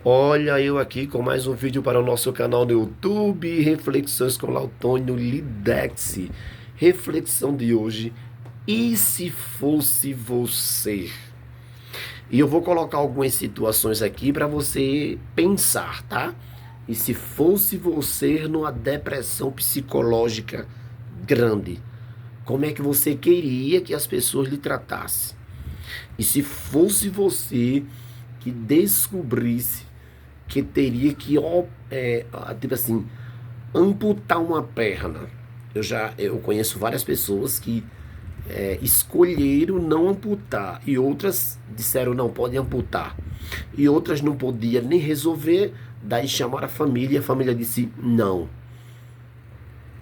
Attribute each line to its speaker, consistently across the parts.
Speaker 1: Olha eu aqui com mais um vídeo para o nosso canal no YouTube, Reflexões com Lautônio Lidex. Reflexão de hoje, e se fosse você? E eu vou colocar algumas situações aqui para você pensar, tá? E se fosse você numa depressão psicológica grande, como é que você queria que as pessoas lhe tratassem? E se fosse você que descobrisse que teria que, tipo assim, amputar uma perna. Eu conheço várias pessoas que escolheram não amputar e outras disseram não pode amputar e outras não podiam nem resolver, daí chamaram a família e a família disse não,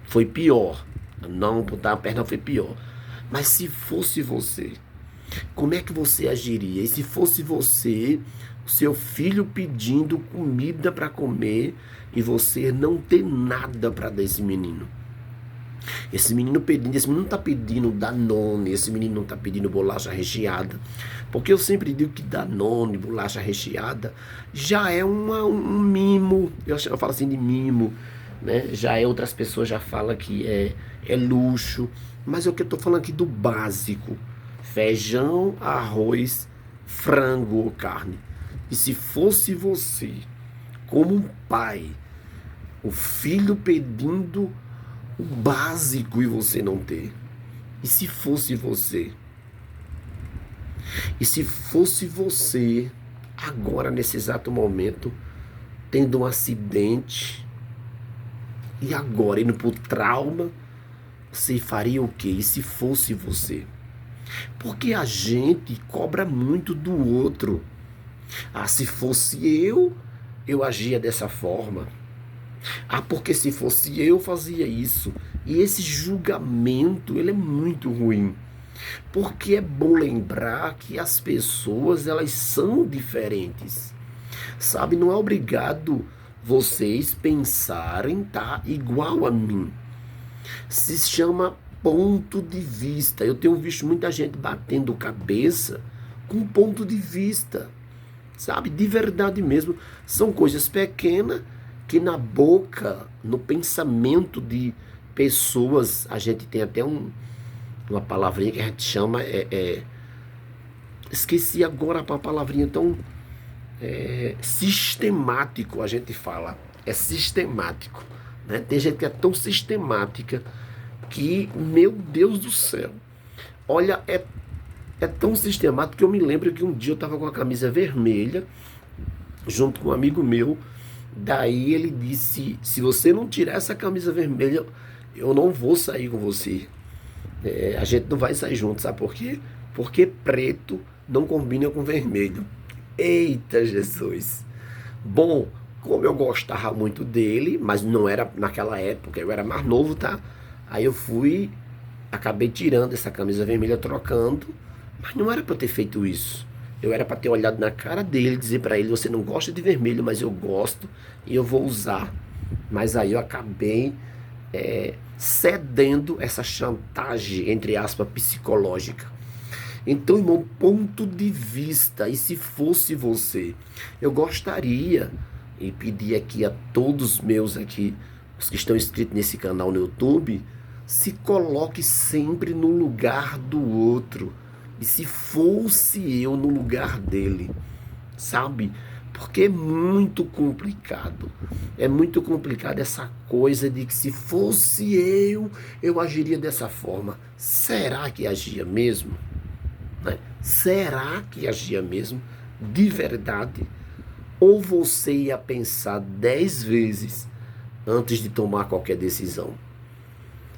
Speaker 1: foi pior, não amputar a perna foi pior. Mas se fosse você, como é que você agiria? E se fosse você, o seu filho pedindo comida para comer e você não ter nada para dar esse menino? Esse menino pedindo, esse menino não está pedindo Danone, esse menino não está pedindo bolacha recheada. Porque eu sempre digo que Danone, bolacha recheada, já é um mimo. Eu falo assim de mimo, né? Já é, outras pessoas já falam que é luxo. Mas é o que eu estou falando aqui do básico. Feijão, arroz, frango ou carne. E se fosse você, como um pai, o filho pedindo o básico e você não ter? E se fosse você? E se fosse você, agora nesse exato momento, tendo um acidente, e agora indo pro trauma, você faria o quê? E se fosse você? Porque a gente cobra muito do outro. Ah, se fosse eu agia dessa forma. Ah, porque se fosse eu fazia isso. E esse julgamento, ele é muito ruim. Porque é bom lembrar que as pessoas, elas são diferentes. Sabe, não é obrigado vocês pensarem, tá, igual a mim. Se chama ponto de vista. Eu tenho visto muita gente batendo cabeça com ponto de vista. Sabe, de verdade mesmo. São coisas pequenas que na boca, no pensamento de pessoas, a gente tem até uma palavrinha que a gente chama, esqueci agora a palavrinha, então, sistemático, a gente fala, é sistemático, né? Tem gente que é tão sistemática que, meu Deus do céu, olha, é tão sistemático que eu me lembro que um dia eu estava com a camisa vermelha, junto com um amigo meu. Daí ele disse: se você não tirar essa camisa vermelha, eu não vou sair com você. A gente não vai sair junto, sabe por quê? Porque preto não combina com vermelho. Eita Jesus! Bom, como eu gostava muito dele, mas não era naquela época, eu era mais novo, tá? Aí eu fui, acabei tirando essa camisa vermelha, trocando, mas não era para eu ter feito isso. Eu era para ter olhado na cara dele, dizer para ele: você não gosta de vermelho, mas eu gosto e eu vou usar. Mas aí eu acabei cedendo essa chantagem, entre aspas, psicológica. Então, irmão, ponto de vista. E se fosse você, eu gostaria e pedir aqui a todos meus aqui, os que estão inscritos nesse canal no YouTube, se coloque sempre no lugar do outro. E se fosse eu no lugar dele, sabe? Porque é muito complicado. É muito complicado essa coisa de que se fosse eu agiria dessa forma. Será que agia mesmo? Né? Será que agia mesmo? De verdade? Ou você ia pensar 10 vezes antes de tomar qualquer decisão?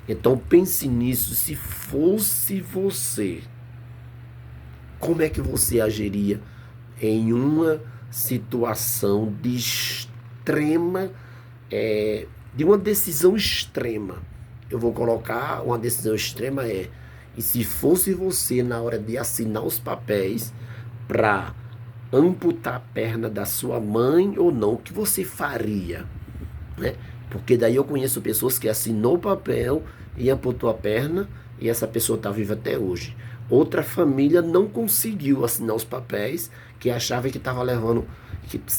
Speaker 1: Então pense nisso. Se fosse você, como é que você agiria em uma situação de extrema, de uma decisão extrema? Eu vou colocar uma decisão extrema e se fosse você na hora de assinar os papéis para amputar a perna da sua mãe ou não, o que você faria, né? Porque daí eu conheço pessoas que assinou o papel e amputou a perna e essa pessoa está viva até hoje. Outra família não conseguiu assinar os papéis, que achava que estava levando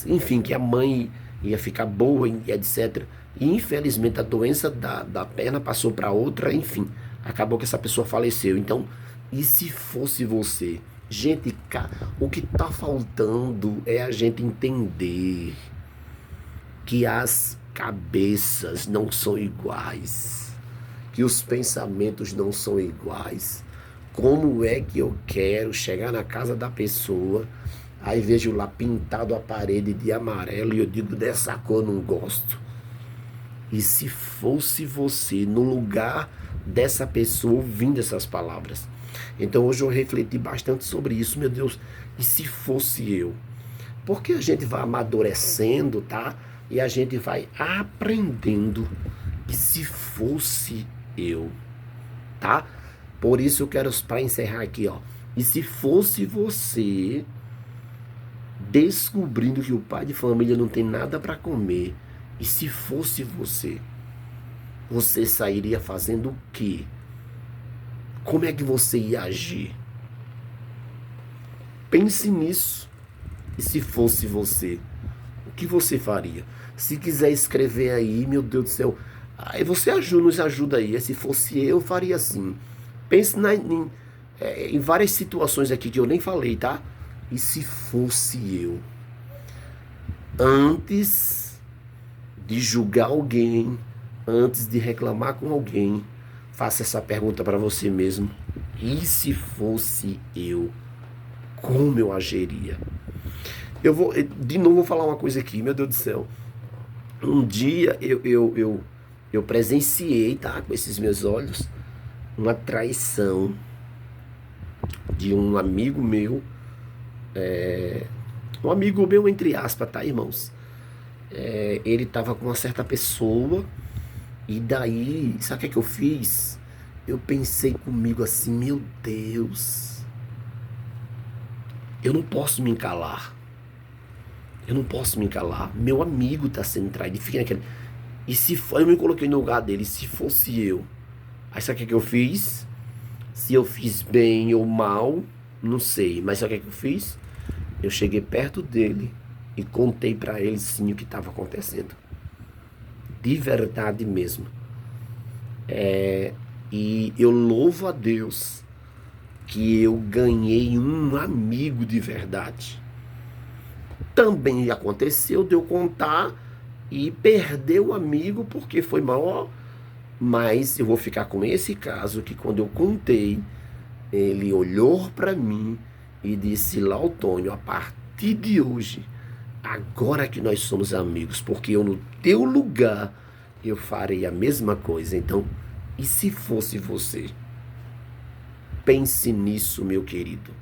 Speaker 1: enfim, que a mãe ia ficar boa, e etc. E infelizmente a doença da perna passou para outra, enfim, acabou que essa pessoa faleceu. Então, e se fosse você? Gente, o que está faltando é a gente entender que as cabeças não são iguais, que os pensamentos não são iguais. Como é que eu quero chegar na casa da pessoa, aí vejo lá pintado a parede de amarelo e eu digo, dessa cor não gosto. E se fosse você no lugar dessa pessoa ouvindo essas palavras? Então hoje eu refleti bastante sobre isso, meu Deus, e se fosse eu? Porque a gente vai amadurecendo, tá? E a gente vai aprendendo. E se fosse eu, tá? Por isso eu quero, para encerrar aqui, ó. E se fosse você descobrindo que o pai de família não tem nada para comer, e se fosse você, você sairia fazendo o quê? Como é que você ia agir? Pense nisso. E se fosse você, o que você faria? Se quiser escrever aí, meu Deus do céu, aí você nos ajuda aí. Se fosse eu faria assim. Pense em várias situações aqui que eu nem falei, tá? E se fosse eu? Antes de julgar alguém, antes de reclamar com alguém, faça essa pergunta para você mesmo. E se fosse eu? Como eu agiria? De novo, vou falar uma coisa aqui, meu Deus do céu. Um dia eu presenciei, tá, com esses meus olhos, uma traição de um amigo meu, um amigo meu entre aspas, tá, irmãos? Ele tava com uma certa pessoa e daí, sabe o que é que eu fiz? Eu pensei comigo assim, meu Deus, eu não posso me calar. Eu não posso me calar. Meu amigo tá sendo traído. Fica naquele. E se for, eu me coloquei no lugar dele. Se fosse eu. Aí sabe o que eu fiz? Se eu fiz bem ou mal, não sei. Mas sabe o que eu fiz? Eu cheguei perto dele e contei pra ele sim o que estava acontecendo. De verdade mesmo. E eu louvo a Deus que eu ganhei um amigo de verdade. Também aconteceu de eu contar e perder o amigo porque foi mal, mas eu vou ficar com esse caso que quando eu contei, ele olhou para mim e disse, Lautônio, a partir de hoje, agora que nós somos amigos, porque eu no teu lugar, eu farei a mesma coisa. Então, e se fosse você? Pense nisso, meu querido.